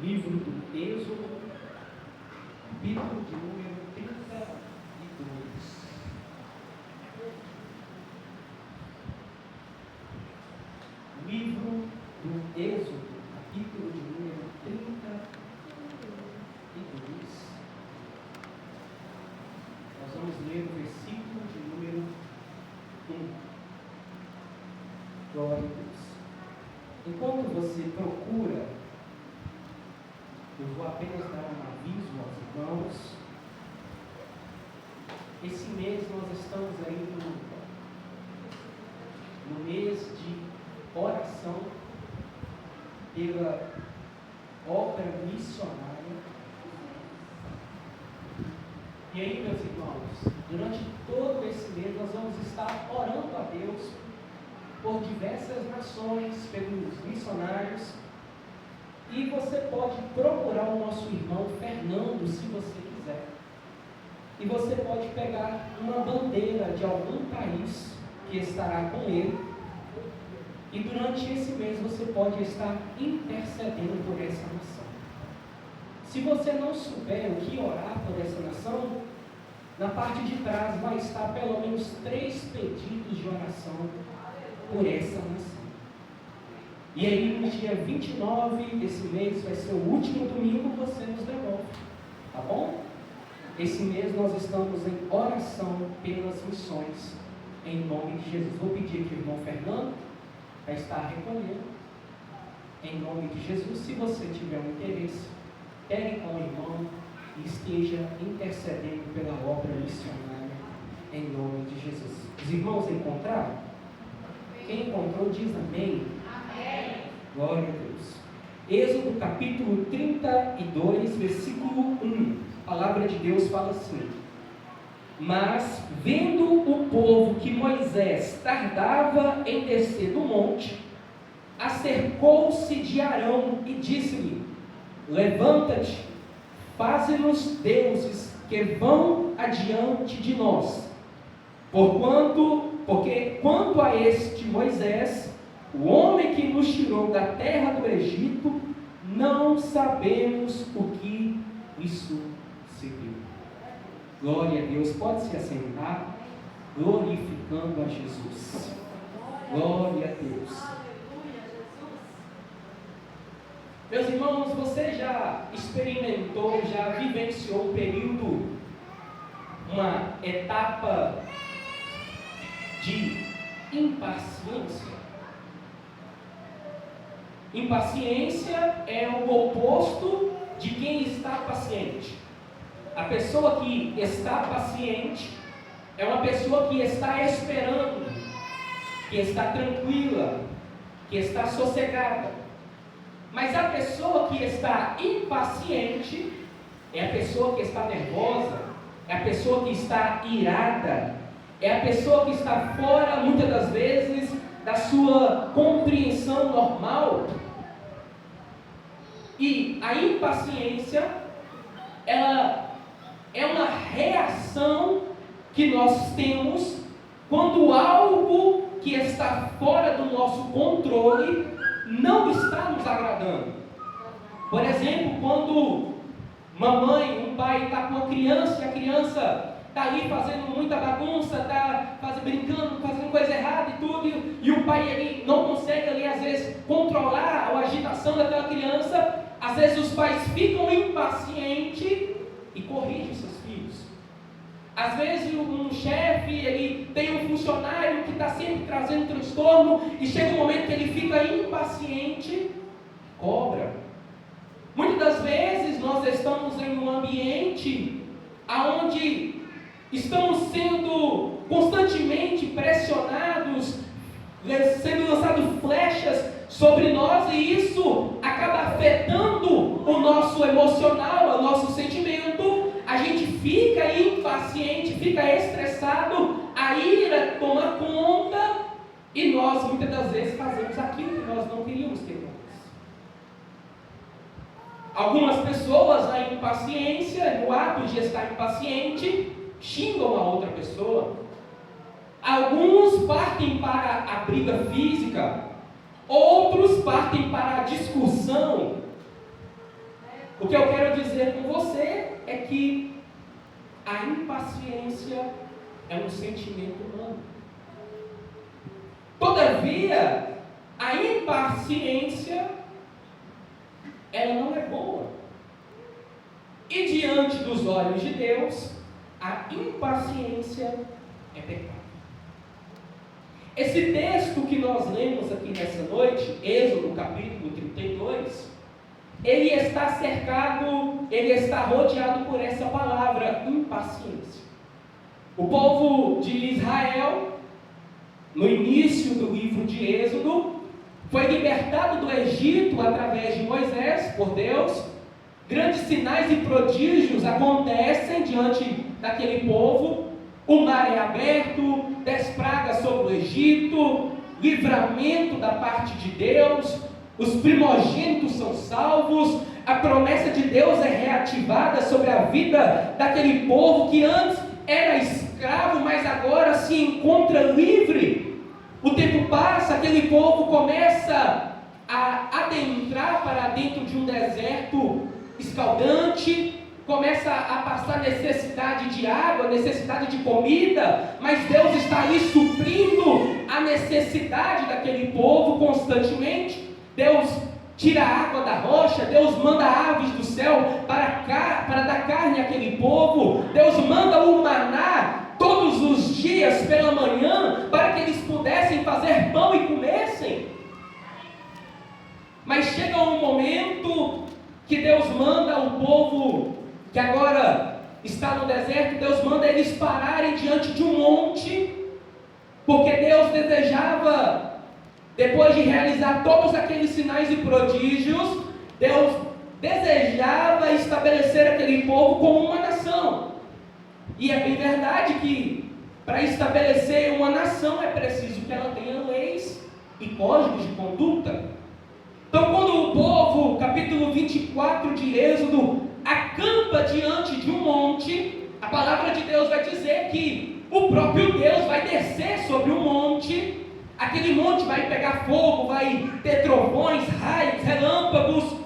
livro do Êxodo, capítulo de número 32. Livro do Êxodo, capítulo de número 32. Nós vamos ler o versículo de número 1. Glória a Deus. Enquanto você procura, eu vou apenas dar um aviso aos irmãos. Esse mês nós estamos aí no mês de oração pela obra missionária. E aí, meus irmãos, durante todo esse mês nós vamos estar orando a Deus por diversas nações, pelos missionários. E você pode procurar o nosso irmão Fernando, se você quiser. E você pode pegar uma bandeira de algum país que estará com ele. E durante esse mês você pode estar intercedendo por essa nação. Se você não souber o que orar por essa nação, na parte de trás vai estar pelo menos 3 pedidos de oração por essa nação. E aí no dia 29 desse mês, vai ser o último domingo, você nos devolve, tá bom? Esse mês nós estamos em oração pelas missões, em nome de Jesus. Vou pedir que o irmão Fernando vai estar recolhendo, em nome de Jesus. Se você tiver um interesse, pegue com o irmão e esteja intercedendo pela obra missionária, em nome de Jesus. Os irmãos encontraram? Quem encontrou diz amém. Amém. Glória a Deus. Êxodo capítulo 32, versículo 1. A palavra de Deus fala assim: mas vendo o povo que Moisés tardava em descer do monte, acercou-se de Arão e disse-lhe: levanta-te, faze-nos deuses que vão adiante de nós. Porque quanto a este Moisés, o homem que nos tirou da terra do Egito, não sabemos o que isso serviu. Glória a Deus. Pode se assentar, glorificando a Jesus. Glória a Deus. Meus irmãos, você já experimentou, já vivenciou um período, uma etapa de impaciência? Impaciência é o oposto de quem está paciente. A pessoa que está paciente é uma pessoa que está esperando, que está tranquila, que está sossegada. Mas a pessoa que está impaciente é a pessoa que está nervosa, é a pessoa que está irada, é a pessoa que está fora, muitas das vezes, da sua compreensão normal. E a impaciência, ela é uma reação que nós temos quando algo que está fora do nosso controle não está nos agradando. Por exemplo, quando uma mãe, um pai está com uma criança e a criança está ali fazendo muita bagunça, está brincando, fazendo coisa errada e tudo, e o pai ali não consegue ali às vezes controlar a agitação daquela criança. Às vezes os pais ficam impacientes e corrigem seus filhos. Às vezes um chefe, ele tem um funcionário que está sempre trazendo transtorno e chega um momento que ele fica impaciente e cobra. Muitas das vezes nós estamos em um ambiente onde estamos sendo constantemente pressionados, sendo lançadas flechas sobre nós, e isso acaba afetando o nosso emocional, o nosso sentimento. A gente fica impaciente, fica estressado, a ira toma conta e nós muitas das vezes fazemos aquilo que nós não queríamos ter. Algumas pessoas, na impaciência, no ato de estar impaciente, xingam a outra pessoa. Alguns partem para a briga física, outros partem para a discussão. O que eu quero dizer com você é que a impaciência é um sentimento humano. Todavia, a impaciência, ela não é boa. E diante dos olhos de Deus, a impaciência é pecado. Esse texto que nós lemos aqui nessa noite, Êxodo capítulo 32, ele está rodeado por essa palavra, impaciência. O povo de Israel, no início do livro de Êxodo, foi libertado do Egito através de Moisés, por Deus. Grandes sinais e prodígios acontecem diante daquele povo. O mar é aberto, 10 pragas sobre o Egito, livramento da parte de Deus, os primogênitos são salvos, a promessa de Deus é reativada sobre a vida daquele povo que antes era escravo, mas agora se encontra livre. O tempo passa, aquele povo começa a adentrar para dentro de um deserto escaldante, começa a passar necessidade de água, necessidade de comida, mas Deus está ali suprindo a necessidade daquele povo constantemente. Deus tira a água da rocha, Deus manda aves do céu para dar carne àquele povo, Deus manda o maná todos os dias pela manhã, para que eles pudessem fazer pão e comessem. Mas chega um momento que Deus manda o povo que agora está no deserto, Deus manda eles pararem diante de um monte, porque Deus desejava, depois de realizar todos aqueles sinais e prodígios, Deus desejava estabelecer aquele povo como uma nação. E é bem verdade que para estabelecer uma nação é preciso que ela tenha leis e códigos de conduta. Então, quando o povo, capítulo 24 de Êxodo, acampa diante de um monte, a palavra de Deus vai dizer que o próprio Deus vai descer sobre o monte, aquele monte vai pegar fogo, vai ter trovões, raios, relâmpagos,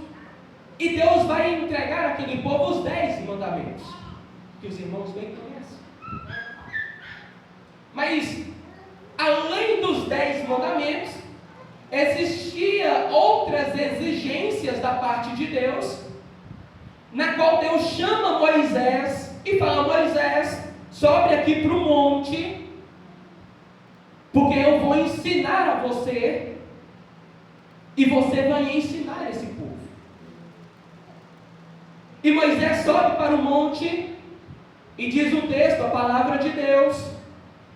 e Deus vai entregar àquele povo os 10 mandamentos, que os irmãos bem conhecem. Mas, além dos 10 mandamentos, existia outras exigências da parte de Deus, na qual Deus chama Moisés e fala: Moisés, sobe aqui para o monte, porque eu vou ensinar a você, e você vai ensinar esse povo. E Moisés sobe para o monte, e diz o texto, a palavra de Deus,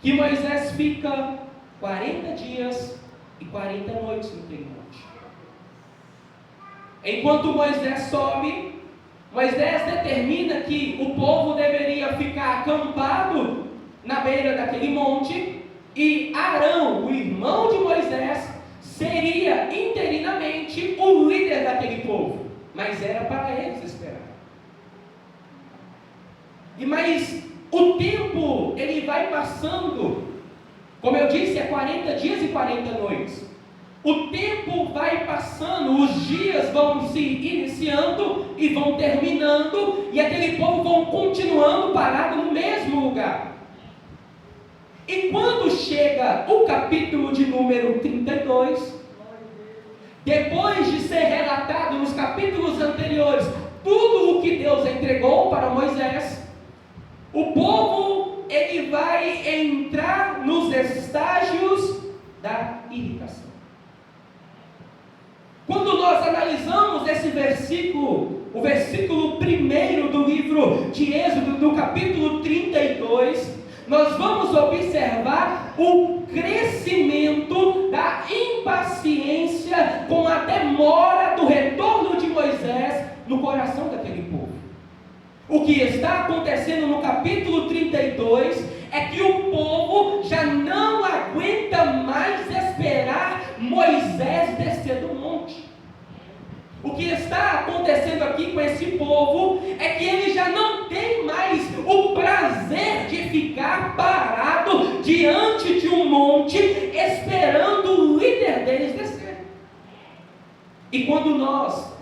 que Moisés fica 40 dias e 40 noites naquele monte. Enquanto Moisés sobe, Moisés determina que o povo deveria ficar acampado na beira daquele monte, e Arão, o irmão de Moisés, seria interinamente o líder daquele povo, mas era para eles esperar. Mas o tempo ele vai passando, como eu disse, é 40 dias e 40 noites. O tempo vai passando, os dias vão se iniciando e vão terminando, e aquele povo vão continuando parado no mesmo lugar. E quando chega o capítulo de número 32, depois de ser relatado nos capítulos anteriores tudo o que Deus entregou para Moisés, o povo ele vai entrar nos estágios da irritação. Quando nós analisamos esse versículo, o versículo 1 do livro de Êxodo, do capítulo 32, nós vamos observar o crescimento da impaciência com a demora do retorno de Moisés no coração daquele povo. O que está acontecendo no capítulo 32 é que o povo já não aguenta mais esperar Moisés descer do monte. O que está acontecendo aqui com esse povo é que ele já não tem mais o prazer de ficar parado diante de um monte esperando o líder deles descer. E quando nós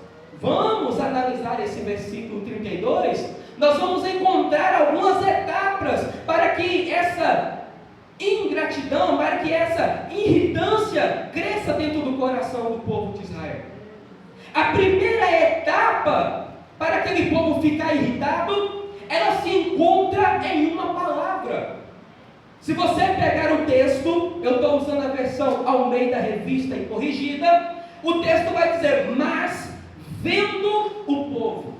vamos analisar esse versículo 32, nós vamos encontrar algumas etapas para que essa ingratidão, para que essa irritância cresça dentro do coração do povo de Israel. A primeira etapa para aquele povo ficar irritado, ela se encontra em uma palavra. Se você pegar o texto, eu estou usando a versão Almeida Revista e Corrigida, o texto vai dizer: mas vendo o povo.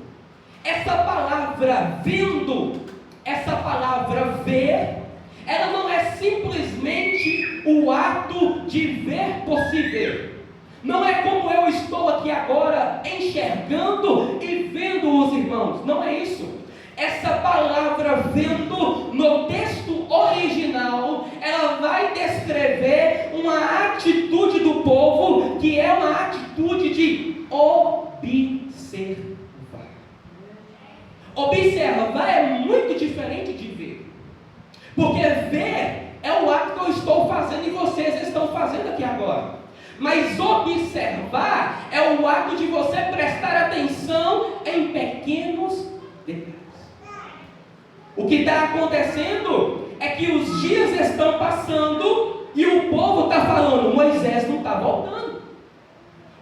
Essa palavra vendo, essa palavra ver, ela não é simplesmente o ato de ver por se ver. Não é como eu estou aqui agora enxergando e vendo os irmãos. Não é isso. Essa palavra vendo, no texto original, ela vai descrever uma atitude do povo, que é uma atitude de observar. Observar é muito diferente de ver. Porque ver é o ato que eu estou fazendo e vocês estão fazendo aqui agora. Mas observar é o ato de você prestar atenção em pequenos detalhes. O que está acontecendo é que os dias estão passando e o povo está falando: Moisés não está voltando.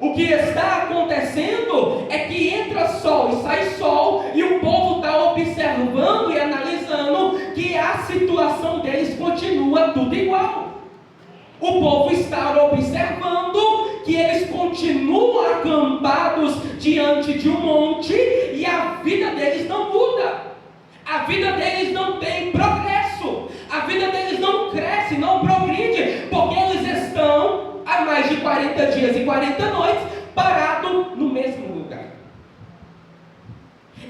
O que está acontecendo é que entra sol e sai sol, e o povo está observando e analisando que a situação deles continua tudo igual. O povo está observando que eles continuam acampados diante de um monte e a vida deles não muda. A vida deles não tem progresso. A vida deles não cresce, não progride, porque eles estão há mais de 40 dias e 40 noites parados no mesmo lugar.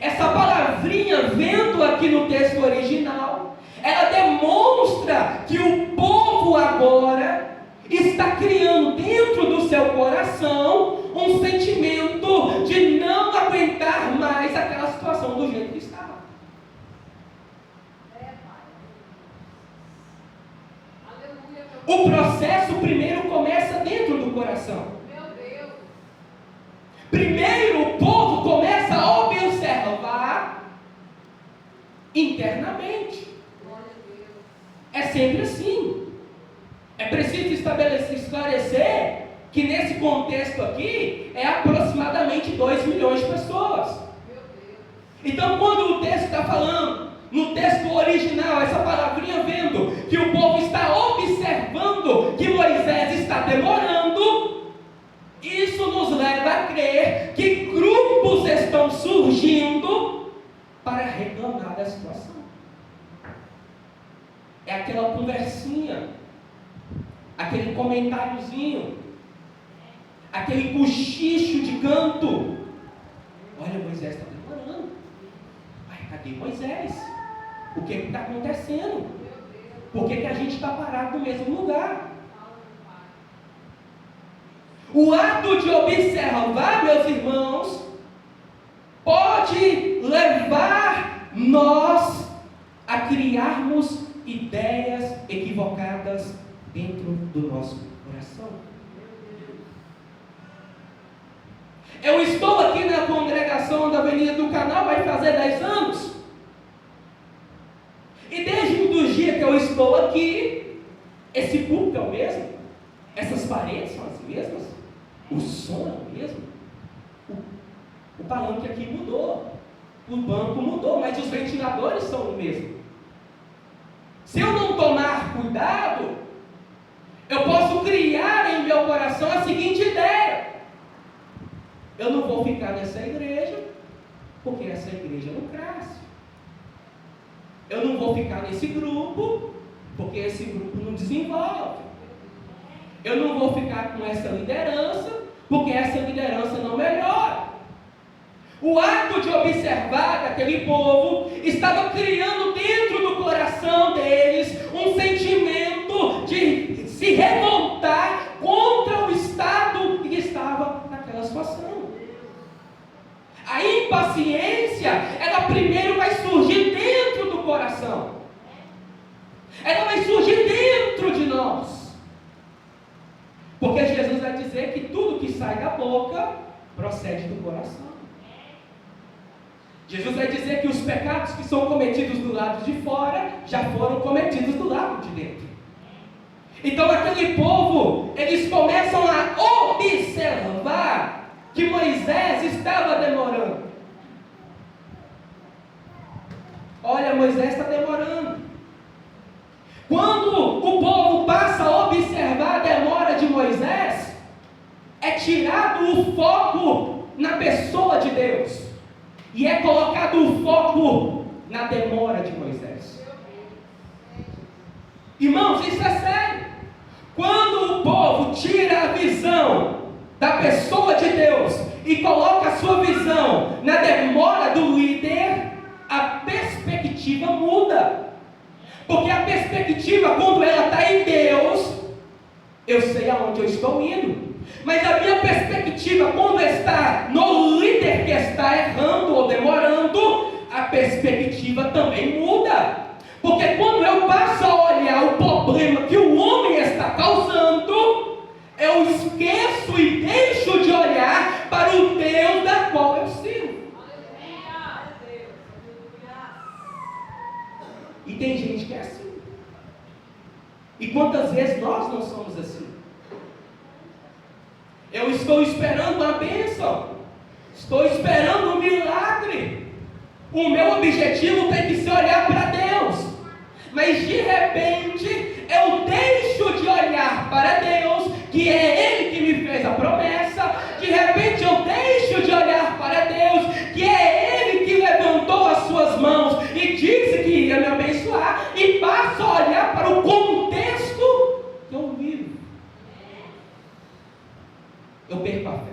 Essa palavrinha vendo aqui no texto original, ela demonstra que o povo agora está criando dentro do seu coração um sentimento de não aguentar mais aquela situação do jeito que estava. O processo primeiro começa dentro do coração. Primeiro o povo começa a observar internamente. É sempre assim. É preciso esclarecer que nesse contexto aqui é aproximadamente 2 milhões de pessoas. Então quando o texto está falando, no texto original, essa palavrinha vendo, que o povo está observando que Moisés está demorando, isso nos leva a crer que grupos estão surgindo para reclamar da situação. É aquela conversinha, aquele comentáriozinho, aquele cochicho de canto. Olha, Moisés está demorando. Ai, cadê Moisés? O que está acontecendo? Por que a gente está parado no mesmo lugar? O ato de observar, meus irmãos, pode levar nós a criarmos ideias equivocadas dentro do nosso coração. Eu estou aqui na congregação da Avenida do Canal, vai fazer 10 anos. E desde o dia que eu estou aqui, esse púlpito é o mesmo, essas paredes são as mesmas, o som é o mesmo, o palanque aqui mudou, o banco mudou, mas os ventiladores são o mesmo. Se eu não tomar cuidado, eu posso criar em meu coração a seguinte ideia: eu não vou ficar nessa igreja, porque essa igreja não cresce. Eu não vou ficar nesse grupo, porque esse grupo não desenvolve. Eu não vou ficar com essa liderança, porque essa liderança não melhora. O ato de observar daquele povo estava criando dentro do coração deles um sentimento de se revoltar contra o estado que estava naquela situação. A impaciência, ela primeiro vai surgir dentro do coração. Ela vai surgir dentro de nós. Porque Jesus vai dizer que tudo que sai da boca procede do coração. Jesus vai dizer que os pecados que são cometidos do lado de fora já foram cometidos do lado de dentro. Então aquele povo, eles começam a observar que Moisés estava demorando. Olha, Moisés está demorando. Quando o povo passa a observar a demora de Moisés, é tirado o foco na pessoa de Deus e é colocado o foco na demora de Moisés. Irmãos, isso é sério. Quando o povo tira a visão da pessoa de Deus e coloca a sua visão na demora do líder, a perspectiva muda. Porque a perspectiva, quando ela está em Deus, eu sei aonde eu estou indo. Mas a minha perspectiva, quando está no líder que está errando ou demorando, a perspectiva também muda. Porque quando eu passo a olhar o problema que o homem está causando, eu esqueço e deixo de olhar para o Deus da qual eu sirvo. E tem gente que é assim. E quantas vezes nós não somos assim? Eu estou esperando a bênção, estou esperando um milagre. O meu objetivo tem que ser olhar para Deus. Mas de repente eu deixo de olhar para Deus, que é Ele que me fez a promessa. De repente eu deixo de olhar para Deus, que é Ele que levantou as suas mãos e disse que ia me abençoar, e passo a olhar para o contexto que eu vivo. Eu perco a fé.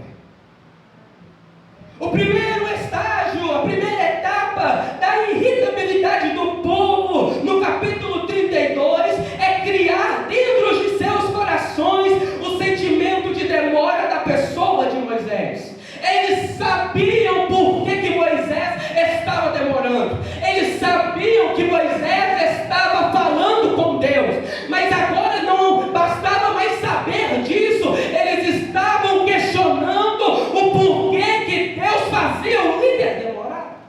O primeiro estágio, a primeira etapa da irritabilidade do povo, no capítulo 32, é criar dentro de seus corações o sentimento de demora da pessoa de Moisés. Eles sabiam por que Moisés estava demorando. Eles sabiam que Moisés estava falando com Deus. Mas agora não bastava mais saber disso. Eles estavam questionando o porquê que Deus fazia o líder demorar.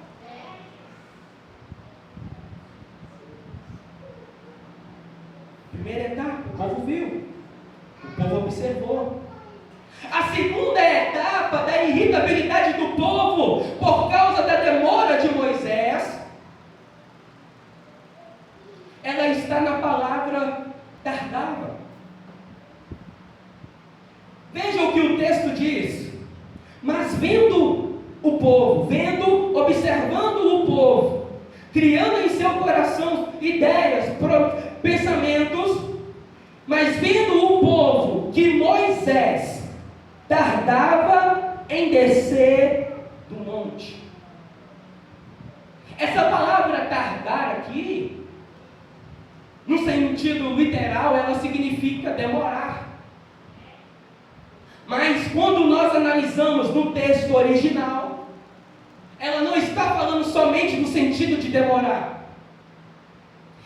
Primeira etapa, o povo viu. O povo observou. A segunda etapa da irritabilidade do povo, por causa da demora de Moisés, ela está na palavra tardava. Veja o que o texto diz. Mas vendo o povo, observando o povo, criando em seu coração ideias, pensamentos, mas vendo o povo que Moisés tardava em descer do monte. Essa palavra tardar aqui, no sentido literal, ela significa demorar. Mas quando nós analisamos no texto original, ela não está falando somente no sentido de demorar.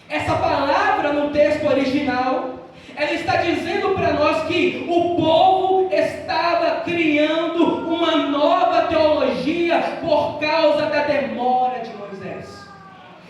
Essa palavra no texto original, ela está dizendo para nós que o povo estava criando uma nova teologia por causa da demora de Moisés.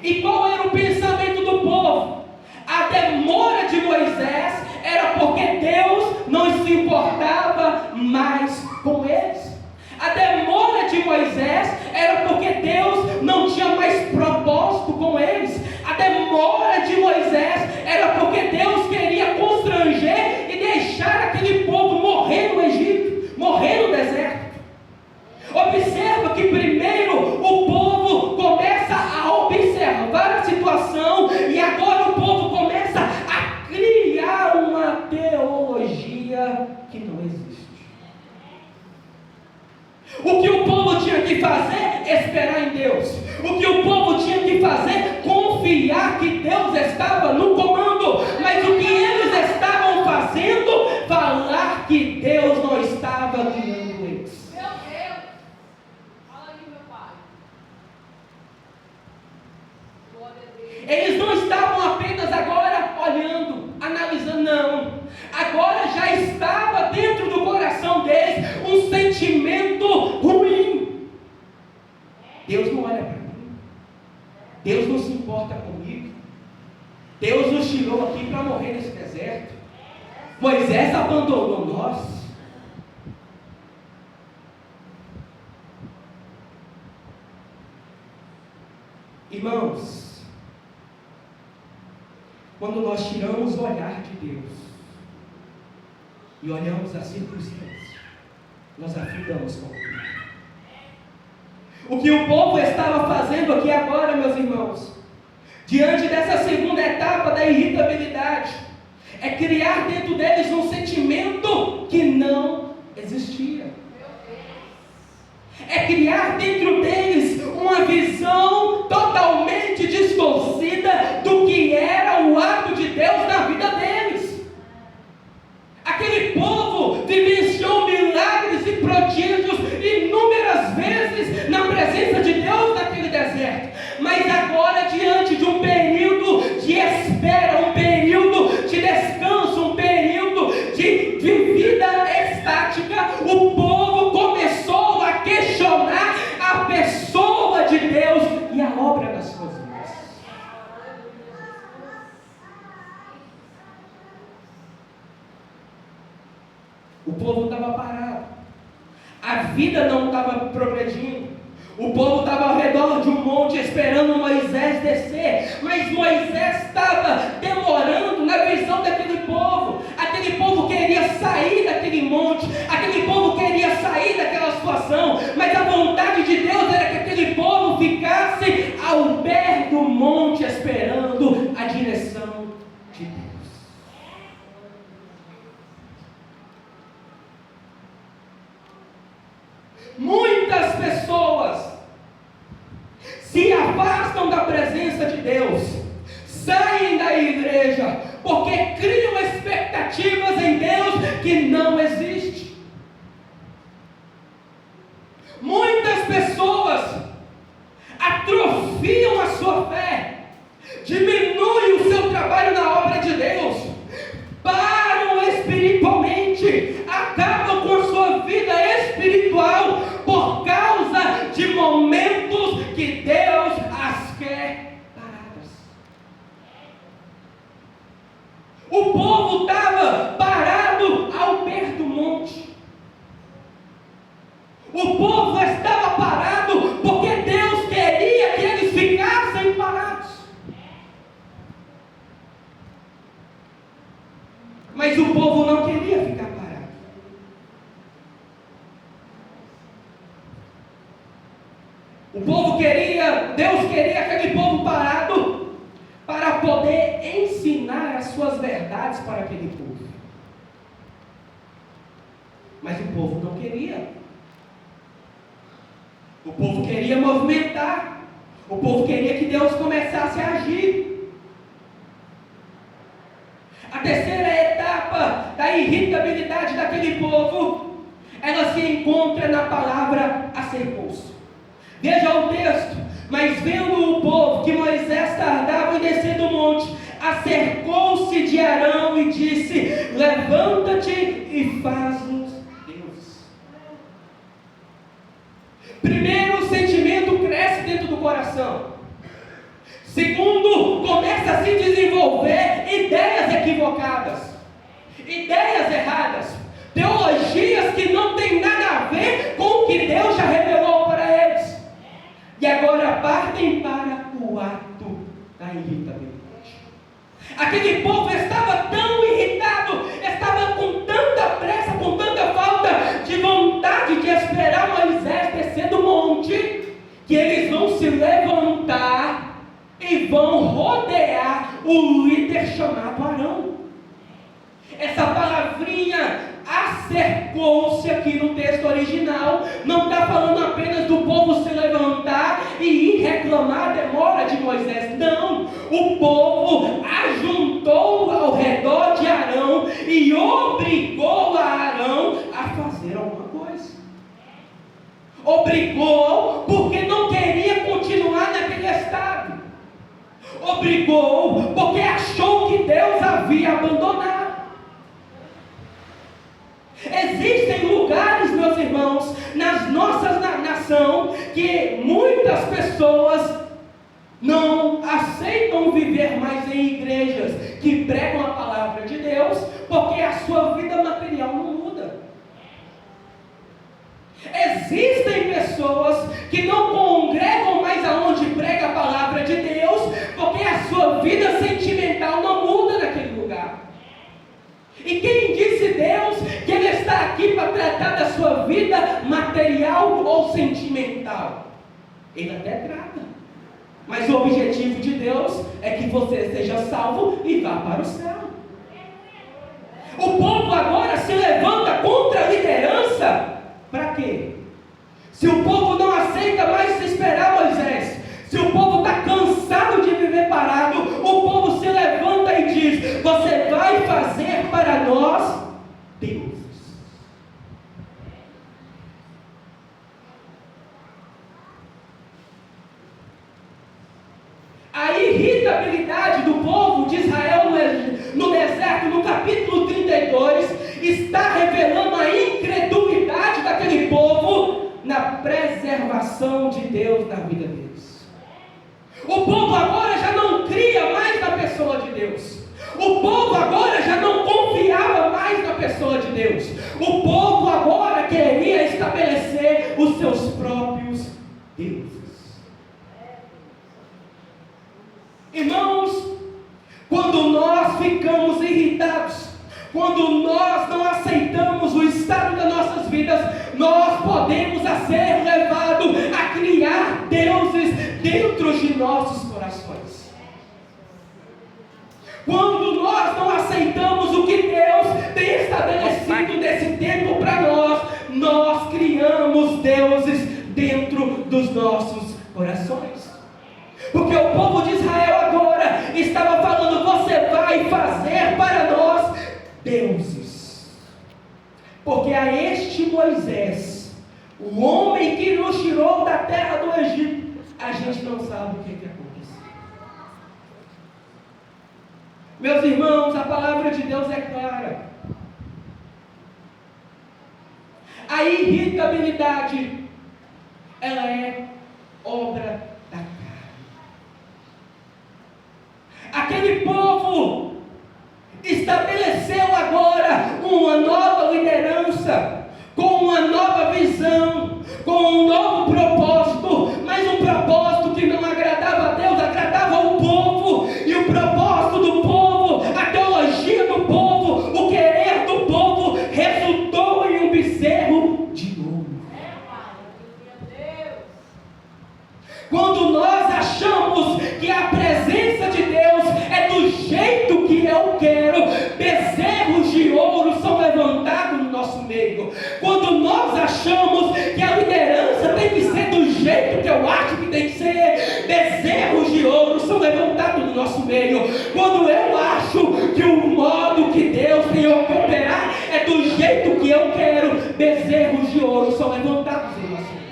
E qual era o pensamento do povo? A demora de Moisés era porque Deus não se importava mais com eles. A demora de Moisés era porque Deus não tinha mais propósito com eles. A demora de Moisés era porque Deus queria constranger e deixar aquele povo morrer no Egito, morrer no deserto. Observa que primeiro o povo começa a observar a situação e agora o povo começa a criar uma teologia que não existe. O que o povo tinha que fazer? Esperar em Deus. O que o povo tinha que fazer? Confiar que Deus estava no comando. Mas o que eles estavam fazendo? Falar que Deus não estava guiando eles. Meu Deus! Fala aí, meu pai. Glória a Deus. Eles não estavam apenas agora olhando, analisando, não. Agora já estava dentro do coração deles um sentimento Deus não olha para mim. Deus não se importa comigo. Deus nos tirou aqui para morrer nesse deserto. Moisés abandonou nós. Irmãos, quando nós tiramos o olhar de Deus e olhamos a circunstância, nós afundamos com Deus. O que o povo estava fazendo aqui agora, meus irmãos, diante dessa segunda etapa da irritabilidade, é criar dentro deles um sentimento que não existia. É criar dentro deles uma visão totalmente distorcida do que era o ato de Deus na vida deles. Aquele povo vivenciou milagres e prodígios inúmeras vezes na presença de Deus naquele deserto. Mas agora, diante de um período de espera, um período de descanso, um período de vida estática, o povo começou a questionar a pessoa de Deus e a obra das suas mãos. O povo estava parado, a vida não estava progredindo. O povo estava ao redor de um monte esperando Moisés descer, mas Moisés estava demorando na visão daquele povo. Aquele povo queria sair daquele monte, aquele povo queria sair daquela situação, mas a vontade de Deus era que aquele povo ficasse ao pé do monte esperando a direção de Deus. Muitas pessoas se afastam da presença de Deus, saem da igreja, porque criam expectativas em Deus que não existe. Muitas pessoas atrofiam a sua fé, diminuem o seu trabalho na obra de Deus, param espiritualmente, acabam com a sua vida espiritual por causa de momentos que Deus as quer paradas. O povo estava parado ao pé do monte. O povo estava parado porque Deus queria que eles ficassem parados. Mas o povo não queria ficar parado. O povo queria, Deus queria aquele povo parado para poder ensinar as suas verdades para aquele povo. Mas o povo não queria. O povo queria movimentar. O povo queria que Deus começasse a agir. A terceira etapa da irritabilidade daquele povo, ela se encontra na palavra acercou-se. Veja o texto: mas vendo o povo que Moisés tardava em descer do monte, acercou-se de Arão e disse: levanta-te e faz-nos Deus. Primeiro, o sentimento cresce dentro do coração. Segundo, começa a se desenvolver ideias equivocadas, ideias erradas, teologias que não têm nada a ver com o que Deus já revelou para eles. E agora partem para o ato da irritabilidade. Aquele povo estava tão irritado, estava com tanta pressa, com tanta falta de vontade de esperar Moisés descer do monte, que eles vão se levantar e vão rodear o líder chamado Arão. Essa palavrinha acercou-se aqui no texto original não está falando apenas do povo se levantar e ir reclamar a demora de Moisés. Não, o povo ajuntou ao redor de Arão e obrigou a Arão a fazer alguma coisa. Obrigou porque não queria continuar naquele estado. Obrigou porque achou que Deus havia abandonado. Existem lugares, meus irmãos, nas nossas nação, que muitas pessoas não aceitam viver mais em igrejas que pregam a palavra de Deus, porque a sua vida material não muda. Existem pessoas que não congregam mais aonde prega a palavra de Deus, porque a sua vida sentimental não muda naquele lugar. E quem disse Deus que Ele está aqui para tratar da sua vida material ou sentimental? Ele até trata. Mas o objetivo de Deus é que você seja salvo e vá para o céu. O povo agora se levanta contra a liderança. Para quê? Se o povo não aceita mais esperar Moisés, se o povo está cansado de viver parado, o povo se levanta e diz: você vai fazer para nós deuses. A irritabilidade do povo de Israel no deserto, no capítulo 32, está revelando a incredulidade daquele povo na preservação de Deus na vida deles. O povo agora já não cria mais na pessoa de Deus. O povo agora já não confiava mais na pessoa de Deus. O povo agora queria estabelecer os seus próprios deuses. Irmãos, quando nós ficamos irritados, quando nós não aceitamos o estado das nossas vidas, nós podemos ser levados a criar deuses dentro de nossos corações. Quando nós não aceitamos o que Deus tem estabelecido desse tempo para nós, nós criamos deuses dentro dos nossos corações. Porque o povo de Israel agora estava falando: você vai fazer para nós deuses. Porque a este Moisés, o homem que nos tirou da terra do Egito, a gente não sabe o que aconteceu. Meus irmãos, a palavra de Deus é clara. A irritabilidade, ela é obra da carne. Aquele povo estabeleceu agora uma nova liderança, com uma nova visão, com um novo propósito, mas um propósito que não agradava a Deus, agradava o povo. E o propósito do povo, a teologia do povo, o querer do povo resultou em um bezerro de ouro. Quando nós achamos que a presença de Deus é do jeito que eu quero, bezerros de ouro são levantados no nosso meio. Quando nós achamos que a liderança tem que ser do jeito que eu acho que tem que ser, bezerros de ouro são levantados no nosso meio. Quando eu acho que o modo que Deus tem que operar é do jeito que eu quero, bezerros de ouro são levantados no nosso meio.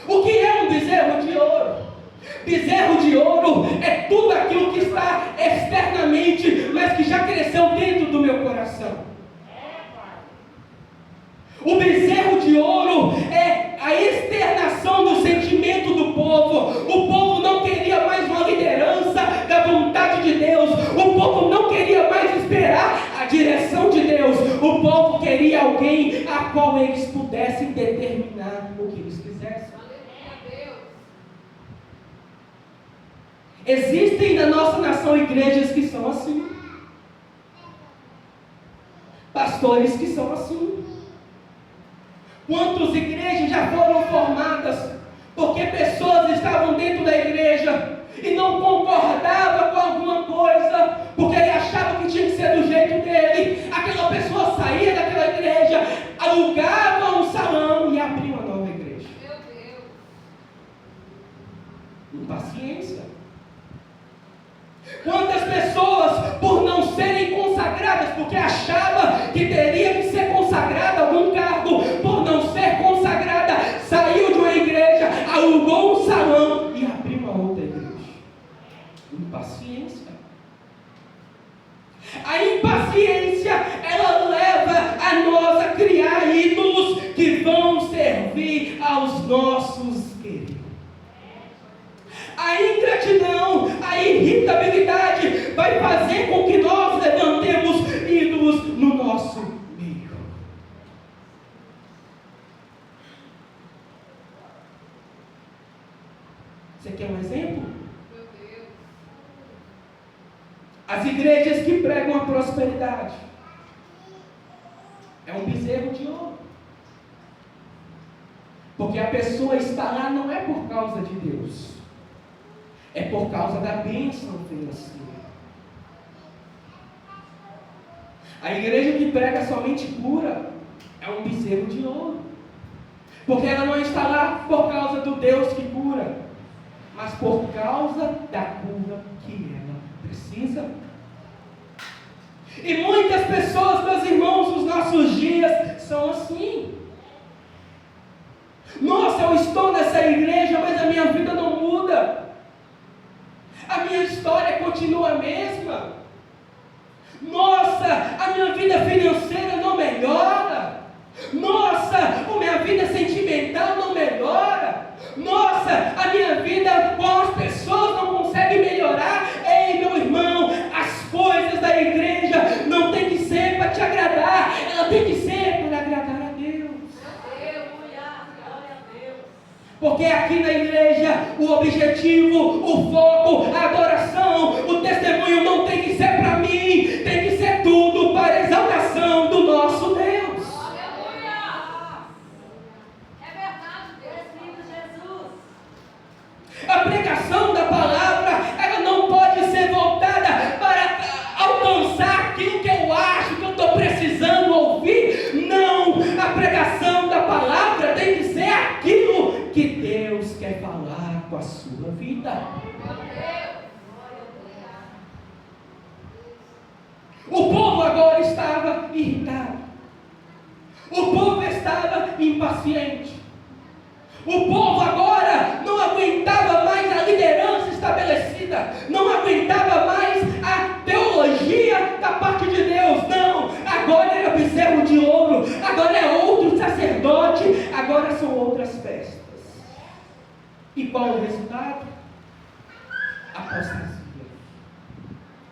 O que é um bezerro de ouro? Bezerro de ouro é tudo aquilo que está externamente, mas que já cresceu dentro do meu coração. O bezerro de ouro é a externação do sentimento do povo. O povo não queria mais uma liderança da vontade de Deus. O povo não queria mais esperar a direção de Deus. O povo queria alguém a qual eles pudessem determinar o que eles quisessem. Existem na nossa nação igrejas que são assim, pastores que são assim. Quantas igrejas já foram formadas porque pessoas estavam dentro da igreja e não concordavam com alguma coisa, porque ele achava que tinha que ser do jeito dele. Aquela pessoa saía daquela igreja, alugava um salão e abria uma nova igreja. Meu Deus! Impaciência. Quantas pessoas, por não serem consagradas, porque achava que teria que ser consagrada a algum cargo, por não ser consagrada, saiu de uma igreja, alugou um salão e abriu uma outra igreja. Impaciência. A impaciência, ela leva a nós a criar ídolos que vão servir aos nossos queridos. A ingratidão, a irritabilidade vai fazer com que nós levantemos ídolos no nosso meio. Você quer um exemplo? Meu Deus. As igrejas que pregam a prosperidade é um bezerro de ouro. Porque a pessoa está lá não é por causa de Deus, é por causa da bênção financeira. A igreja que prega somente cura é um bezerro de ouro. Porque ela não está lá por causa do Deus que cura, mas por causa da cura que ela precisa. E muitas pessoas, meus irmãos, nos nossos dias são assim. Nossa, eu estou nessa igreja, mas a minha vida não muda. A minha história continua a mesma. Nossa, a minha vida financeira não melhora. Nossa, a minha vida sentimental não melhora. Nossa, a minha vida com as pessoas não consegue melhorar. Ei, meu irmão, as coisas da igreja não tem que ser para te agradar, ela tem que ser para agradar a Deus. Porque aqui na igreja, o objetivo, o foco, a adoração, o testemunho não tem que ser para mim, tem que ser tudo para a exaltação do nosso Deus. Aleluia! É verdade, Deus, filho Jesus. A pregação da palavra, ela não pode ser voltada para alcançar aquilo que eu acho que eu estou precisando ouvir. Não, a pregação da palavra tem que ser aquilo que Deus quer falar com a sua vida. Meu Deus. O povo agora estava irritado. O povo estava impaciente. O povo agora não aguentava mais a liderança estabelecida, não aguentava mais a teologia da parte de Deus. Não, agora era bezerro de ouro, agora é outro sacerdote, agora são outras festas. E qual o resultado? Apostasia.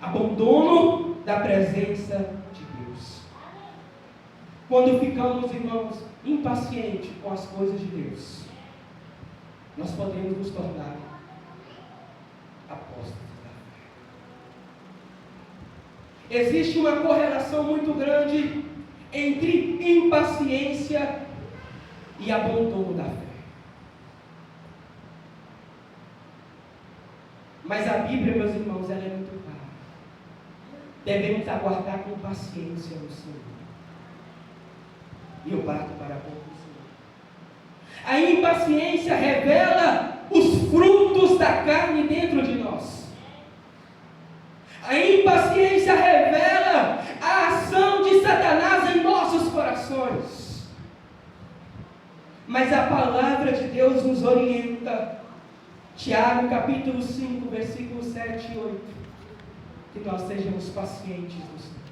Abandono da presença de Deus. Quando ficamos, irmãos, impacientes com as coisas de Deus, nós podemos nos tornar apóstolos da fé. Existe uma correlação muito grande entre impaciência e abandono da fé. Mas a Bíblia, meus irmãos, ela é muito clara. Devemos aguardar com paciência no Senhor. E eu parto para a conclusão. A impaciência revela os frutos da carne dentro de nós. A impaciência revela a ação de Satanás em nossos corações. Mas a palavra de Deus nos orienta. Tiago capítulo 5, versículos 7 e 8. Que nós sejamos pacientes no Senhor.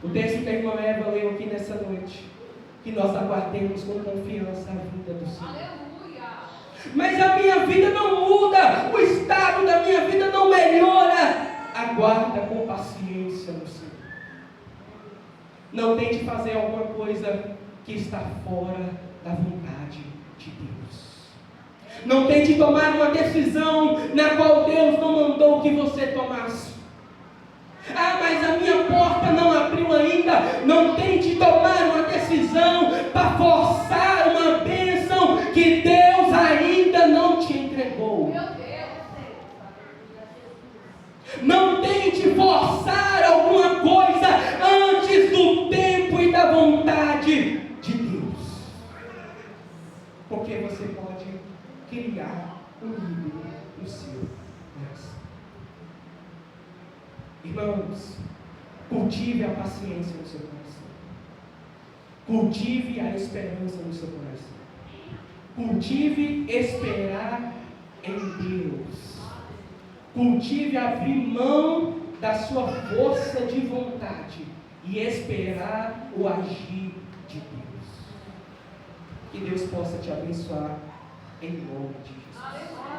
O texto que a irmã Eva leu aqui nessa noite. Que nós aguardemos com confiança a vinda do Senhor. Aleluia! Mas a minha vida não muda, o estado da minha vida não melhora. Aguarda com paciência no Senhor. Não tente fazer alguma coisa que está fora da vontade de Deus. Não tente tomar uma decisão na qual Deus não mandou que você tomasse. Ah, mas a minha porta não abriu ainda. Não tente tomar uma decisão para forçar uma bênção que Deus ainda não te entregou. Meu Deus. Não tente forçar alguma coisa antes do tempo e da vontade de Deus. Porque você pode criar um ídolo no seu coração. Irmãos, cultive a paciência no seu coração. Cultive a esperança no seu coração. Cultive esperar em Deus. Cultive abrir mão da sua força de vontade e esperar o agir de Deus. Que Deus possa te abençoar em nome de Jesus. Aleluia.